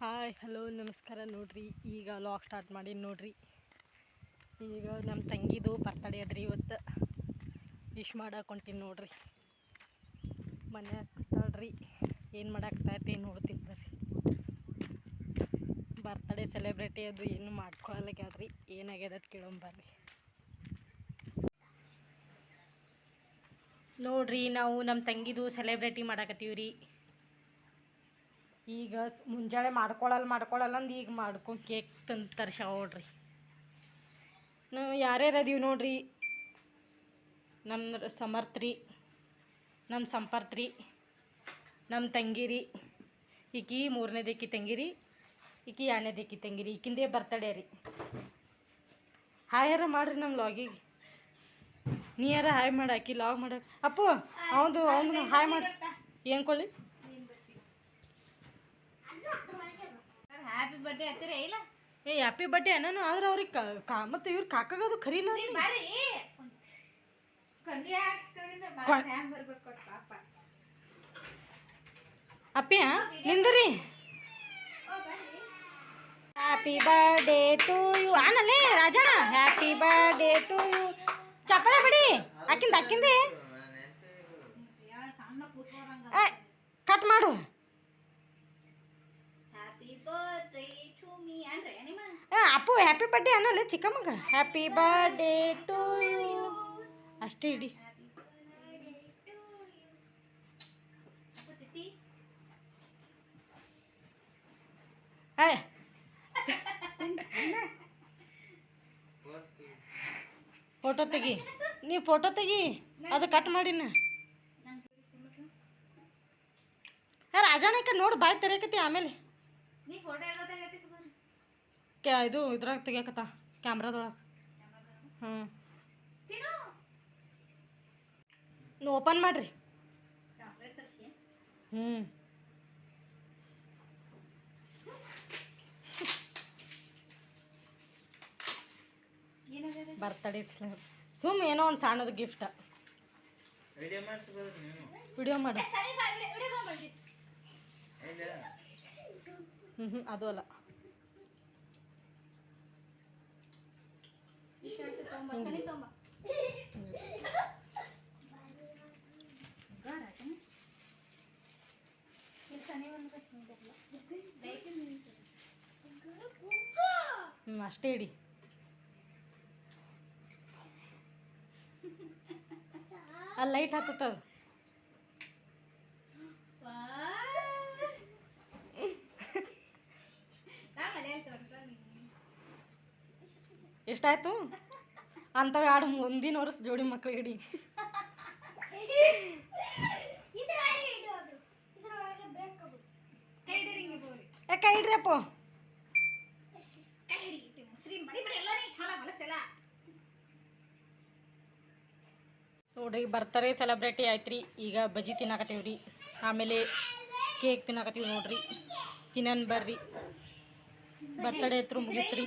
Hi hello ನಮಸ್ಕಾರ. ನೋಡ್ರಿ ಈಗ ಲಾಗ್ ಸ್ಟಾರ್ಟ್ ಮಾಡಿ ನೋಡ್ರಿ. ಈಗ ನಮ್ಮ ತಂಗಿದು ಬರ್ತಡೇ ಅದ್ರಿ. ಇವತ್ತು ವಿಶ್ ಮಾಡಕ್ಕೆ ಹೊಂಟೀನಿ ನೋಡ್ರಿ. ಮನ್ಯಾಗ ಕೂತಾಳ್ರಿ. ಏನು ಮಾಡಾಕ್ತೈತಿ ನೋಡ್ತೀನಿ ಬರ್ರಿ. ಬರ್ತಡೇ ಸೆಲೆಬ್ರಿಟಿ ಅದು ಏನು ಮಾಡ್ಕೊಳಲ್ಲಾಗ್ಯಾಳ್ರಿ. ಏನಾಗ್ಯದ ಕೇಳೋಂಬರ್ರಿ. ನೋಡ್ರಿ ನಾವು ನಮ್ಮ ತಂಗಿದು ಸೆಲೆಬ್ರಿಟಿ ಮಾಡಾಕತ್ತೀವ್ರಿ. ಈಗ ಮುಂಜಾನೆ ಮಾಡ್ಕೊಳಲ್ಲ ಅಂದು ಈಗ ಮಾಡ್ಕೊಂಡು ಕೇಕ್ ತಂದು ತರ್ಸ್ಯಾವ ನೋಡ್ರಿ. ನಾವು ಯಾರ್ಯಾರು ಅದೀವಿ ನೋಡ್ರಿ. ನಮ್ಮ ಸಮರ್ಥ್ರಿ, ನಮ್ಮ ಸಂಪರ್ತ್ರಿ, ನಮ್ಮ ತಂಗಿರಿ, ಈಕಿ ಮೂರನೇದಕ್ಕಿ ತಂಗಿರಿ, ಈಕಿ ಎರಡನೇದಕ್ಕಿ ತಂಗಿರಿ. ಈಕಿಂದೇ ಬರ್ತಡೇ ರೀ. ಹಾಯಾರ ಮಾಡ್ರಿ ನಮ್ಮ ಲಾಗಿಗೆ. ನೀ ಯಾರ ಹಾಯ್ ಮಾಡಾಕಿ ಲಾಗ್ ಮಾಡಕ್ಕೆ ಅಪ್ಪು ಅವನು ಹಾಯ್ ಮಾಡಿ. ಏನು ಕೊಳ್ಳಿ ಹ್ಯಾಪಿ ಬರ್ಡೇ ಹತ್ತಿರ ಇಲ್ಲ. ಹ್ಯಾಪಿ ಬರ್ಡೇ ನಾನು ಆದ್ರೆ ಅವ್ರಿಗೆ ಮತ್ತು ಇವ್ರು ಕಾಕಾಗದು ಖರೀಲ. ಅಪ್ಪಿಯ ನಿಂದ್ರಿ. ಹ್ಯಾಪಿ ಬರ್ಡೇ ಟು ಯು ಆನಲ್ಲೇ Rajanna. Happy birthday to you. ಚಪ್ಪಳೆ ಬಿಡಿ ಅಕ್ಕಿಂದೆ ಕಟ್ ಮಾಡು. ಅಪ್ಪು ಹ್ಯಾಪಿ ಬರ್ಡೇ ಅನ್ನಲ್ಲ ಚಿಕ್ಕಮ್ಮಗ. ಹ್ಯಾಪಿ ಬರ್ಡೇ ಟು ಯು ಅಷ್ಟೇ ಇಡಿ. ಫೋಟೋ ತೆಗಿ, ನೀ ಫೋಟೋ ತೆಗಿ. ಅದು ಕಟ್ ಮಾಡಿನ ರಾಜಣ್ಣ ಈ ಕಡೆ ನೋಡು. ಬಾಯ್ ತೆರೆಯಕತಿ ಆಮೇಲೆ ಇದು ಇದ್ರಾಗ ತೆಗಿಯಕತ್ತ ಕ್ಯಾಮ್ರಾದೊಳಗೆ. ನೀವು ಓಪನ್ ಮಾಡ್ರಿ. ಬರ್ತಡೇ ಸುಮ್ ಏನೋ ಒಂದು ಸಣ್ಣದು ಗಿಫ್ಟ್. ವಿಡಿಯೋ ಮಾಡು. ಅದು ಅಲ್ಲ. ಅಷ್ಟೇ ಇಡಿ. ಅಲ್ಲಿ ಲೈಟ್ ಹತ್ತದ. ಎಷ್ಟಾಯ್ತು ಅಂಥವು ಎರಡು ಮುಂದಿನ ವರ್ಷ ಜೋಡಿ ಮಕ್ಳಿಗೆ ಇಡಿ. ಕೈ ಇಡ್ರಿ ಅಪ್ಪ. ನೋಡ್ರಿ ಬರ್ತಡೇ ಸೆಲೆಬ್ರಿಟಿ ಆಯ್ತು. ಈಗ ಬಜ್ಜಿ ತಿನ್ನಾಕತ್ತೀವ್ರಿ. ಆಮೇಲೆ ಕೇಕ್ ತಿನ್ನಾಕತ್ತೀವಿ ನೋಡ್ರಿ. ತಿನ್ನನ್ ಬರ್ರಿ. ಬರ್ತಡೇ ಹತ್ರ ಮುಗಿತ್ರಿ.